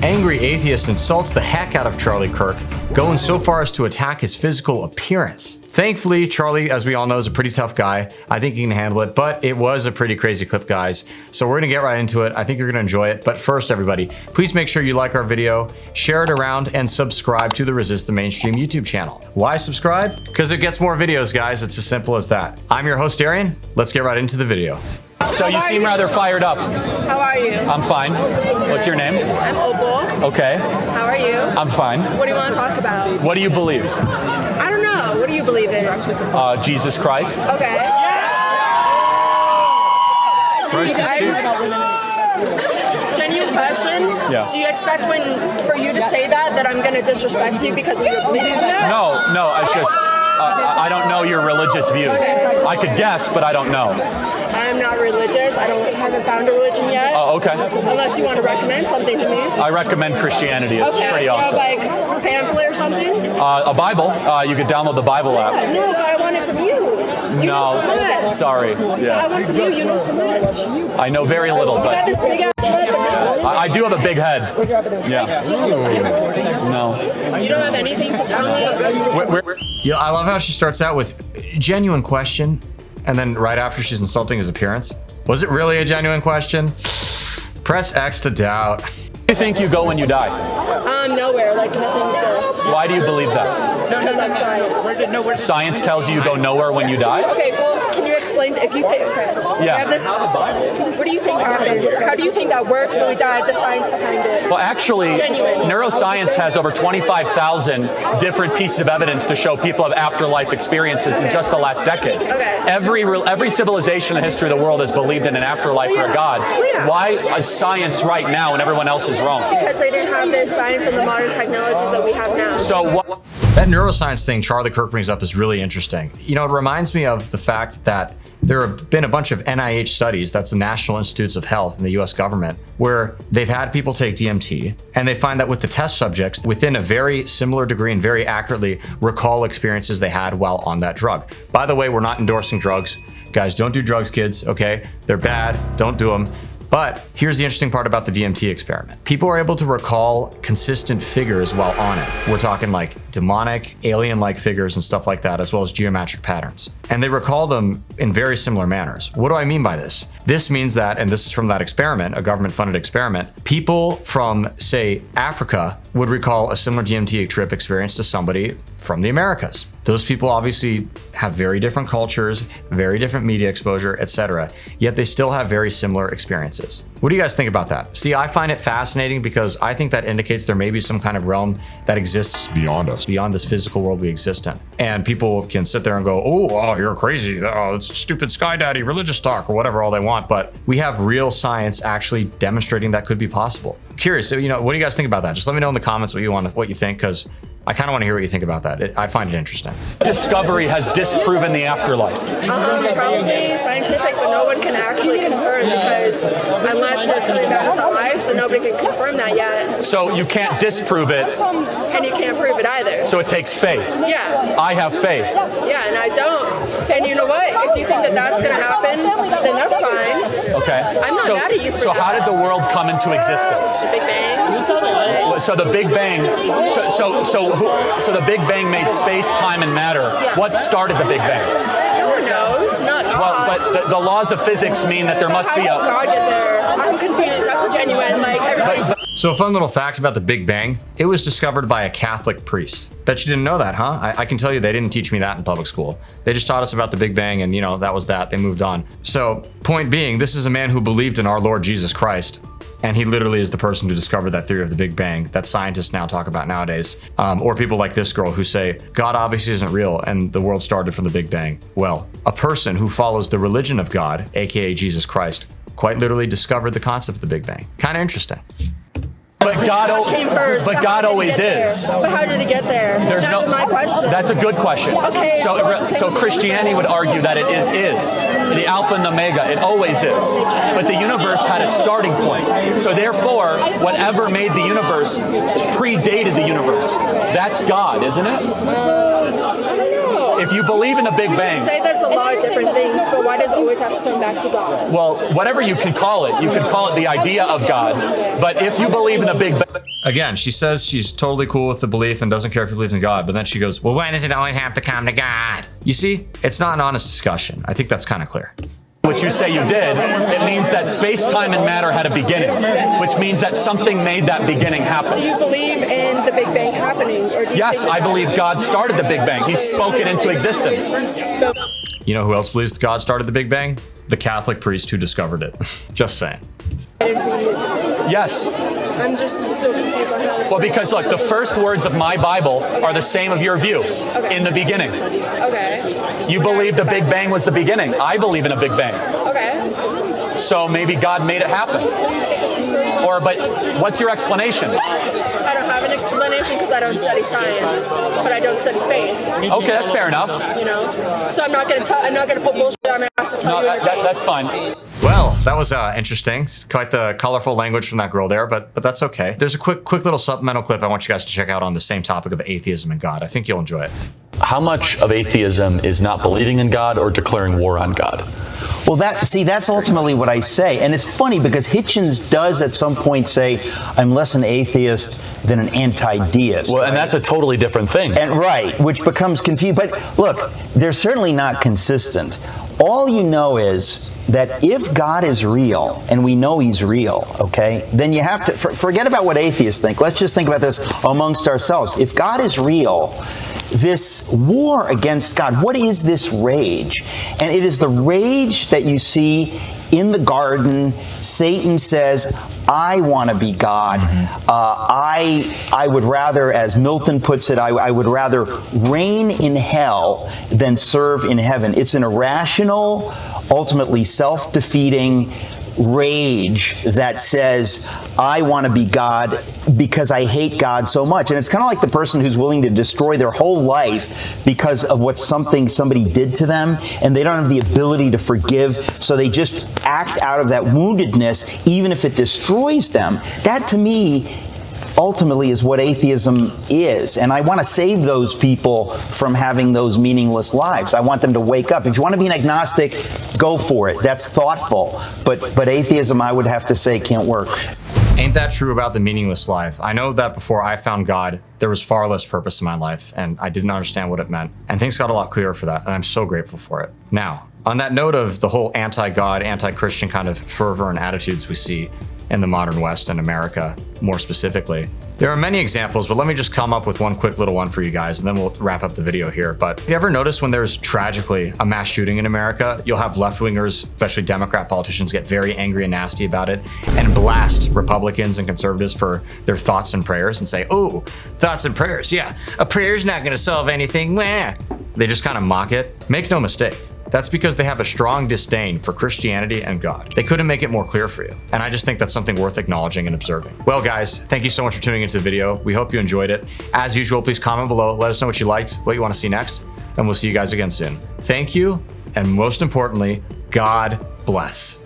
Angry atheist insults the heck out of Charlie Kirk, going so far as to attack his physical appearance. Thankfully, Charlie, as we all know, is a pretty tough guy. I think he can handle it, but it was a pretty crazy clip, guys. So we're gonna get right into it. I think you're gonna enjoy it. But first, everybody, please make sure you like our video, share it around, and subscribe to the Resist the Mainstream YouTube channel. Why subscribe? Because it gets more videos, guys. It's as simple as that. I'm your host, Darian. Let's get right into the video. So you seem rather fired up. How are you? I'm fine. What's your name? I'm Opal. Okay. How are you? I'm fine. What do you want to talk about? What do you believe? I don't know. What do you believe in? Jesus Christ. Okay. Christ is king. Genuine question. Yeah. Do you expect for you to say that I'm going to disrespect you because of your beliefs? No, it's just, I don't know your religious views. I could guess, but I don't know. I'm not religious. I haven't found a religion yet. Oh, okay. Unless you want to recommend something to me. I recommend Christianity. It's pretty awesome. So like a pamphlet or something? A Bible. You could download the Bible app. No, I want it from you. You know so much. Sorry. Yeah. I want it from you. You know so much. I know very little, You got but this big ass head. I do have a big head. Yeah. No. You don't have anything to tell me? Yeah, I love how she starts out with genuine question, and then right after she's insulting his appearance. Was it really a genuine question? Press X to doubt. Where do you think you go when you die? Nowhere. Like nothing exists. Why do you believe that? Because that's science. Science tells you you go nowhere when you die? Okay, well, can you explain if you think, okay, Yeah. you have this, what do you think happens? How do you think that works when we die, the science behind it? Well, actually, Genuine. neuroscience has over 25,000 different pieces of evidence to show people have afterlife experiences in just the last decade. Okay. Every civilization in the history of the world has believed in an afterlife or a God. Yeah. Why is science right now and everyone else is wrong? Because they didn't have the science and the modern technologies that we have now. So what? That neuroscience thing Charlie Kirk brings up is really interesting. You know, it reminds me of the fact that there have been a bunch of NIH studies, that's the National Institutes of Health in the US government, where they've had people take DMT, and they find that with the test subjects, within a very similar degree and very accurately recall experiences they had while on that drug. By the way, we're not endorsing drugs. Guys, don't do drugs, kids, okay? They're bad, don't do them. But here's the interesting part about the DMT experiment. People are able to recall consistent figures while on it. We're talking like demonic, alien-like figures and stuff like that, as well as geometric patterns. And they recall them in very similar manners. What do I mean by this? This means that, and this is from that experiment, a government-funded experiment, people from, say, Africa would recall a similar DMT trip experience to somebody from the Americas. Those people obviously have very different cultures, very different media exposure, etc. Yet they still have very similar experiences. What do you guys think about that? See, I find it fascinating because I think that indicates there may be some kind of realm that exists beyond us, beyond this physical world we exist in. And people can sit there and go, oh, you're crazy. Oh, it's stupid sky daddy, religious talk, or whatever all they want. But we have real science actually demonstrating that could be possible. Curious, what do you guys think about that? Just let me know in the comments what you think, because I kind of want to hear what you think about that. I find it interesting. Discovery has disproven the afterlife. Probably scientific, but no one can actually confirm because unless you're coming back to life, then nobody can confirm that yet. So you can't disprove it. And you can't prove it either. So it takes faith. Yeah. I have faith. Yeah, and I don't. And you know what? If you think that that's going to happen, then that's fine. Okay. I'm not mad at you for So that. how did the world come into existence? Big Bang. So the Big Bang. So the Big Bang made space, time, and matter. What started the Big Bang? No one knows. Not God. Well, but the laws of physics mean that there must How be did God get there? I'm confused. That's a genuine, like, everybody's... So a fun little fact about the Big Bang, it was discovered by a Catholic priest. Bet you didn't know that, huh? I can tell you they didn't teach me that in public school. They just taught us about the Big Bang and, that was that. They moved on. So point being, this is a man who believed in our Lord Jesus Christ. And he literally is the person who discovered that theory of the Big Bang that scientists now talk about nowadays. Or people like this girl who say, God obviously isn't real and the world started from the Big Bang. Well, a person who follows the religion of God, aka Jesus Christ, quite literally discovered the concept of the Big Bang. Kind of interesting. But God always is. But how did it get there? That's my question. That's a good question. Okay. So Christianity would argue that it is the Alpha and the Omega. It always is. But the universe had a starting point. So therefore, whatever made the universe predated the universe. That's God, isn't it? I don't know. If you believe in the Big You Bang, say there's a lot of different things, but why does it always have to come back to God? well, whatever you can call it the idea of God. But if you believe in the Big Bang, Again, she says she's totally cool with the belief and doesn't care if you believe in God, but then she goes, well, why does it always have to come to God? You see, it's not an honest discussion. I think that's kind of clear. which you say you did, it means that space, time, and matter had a beginning, which means that something made that beginning happen. Do you believe in the Big Bang happening? Or do you Yes, think I believe God started the Big Bang. He spoke it into existence. You know who else believes God started the Big Bang? The Catholic priest who discovered it. Just saying. Yes. I'm just still confused on how this Well, because look, the first words of my Bible are the same of your view. In the beginning. Okay. You believe the Big Bang was the beginning. I believe in a Big Bang. Okay. So maybe God made it happen. But what's your explanation? I don't have an explanation because I don't study science, but I don't study faith. Okay, that's fair enough. You know, so I'm not going to put bullshit on my ass to tell you. That's fine. Well, that was interesting. Quite the colorful language from that girl there, but that's okay. There's a quick little supplemental clip I want you guys to check out on the same topic of atheism and God. I think you'll enjoy it. How much of atheism is not believing in God or declaring war on God? Well, that's ultimately what I say. And it's funny because Hitchens does at some point say, I'm less an atheist than an anti-deist. Well, right? and that's a totally different thing. And right, which becomes confusing. But look, they're certainly not consistent. All you know is that if God is real, and we know he's real, okay, then you have to, forget about what atheists think. Let's just think about this amongst ourselves. If God is real, this war against God, what is this rage? And it is the rage that you see in the garden. Satan says, I want to be God. I would rather, as Milton puts it, I would rather reign in hell than serve in heaven. It's an irrational, ultimately self-defeating rage that says, I want to be God because I hate God so much. And it's kind of like the person who's willing to destroy their whole life because of what somebody did to them, and they don't have the ability to forgive, so they just act out of that woundedness, even if it destroys them. That, to me, ultimately is what atheism is. And I want to save those people from having those meaningless lives. I want them to wake up. If you want to be an agnostic, go for it. That's thoughtful. But atheism, I would have to say, can't work. Ain't that true about the meaningless life? I know that before I found God, there was far less purpose in my life, and I didn't understand what it meant. And things got a lot clearer for that, and I'm so grateful for it. Now, on that note of the whole anti-God, anti-Christian kind of fervor and attitudes we see in the modern West and America, more specifically, there are many examples, but let me just come up with one quick little one for you guys, and then we'll wrap up the video here. But you ever notice when there's tragically a mass shooting in America, you'll have left-wingers, especially Democrat politicians, get very angry and nasty about it and blast Republicans and conservatives for their thoughts and prayers and say, oh, thoughts and prayers, yeah, a prayer's not gonna solve anything, meh. They just kind of mock it. Make no mistake. That's because they have a strong disdain for Christianity and God. They couldn't make it more clear for you. And I just think that's something worth acknowledging and observing. Well, guys, thank you so much for tuning into the video. We hope you enjoyed it. As usual, please comment below. Let us know what you liked, what you want to see next, and we'll see you guys again soon. Thank you, and most importantly, God bless.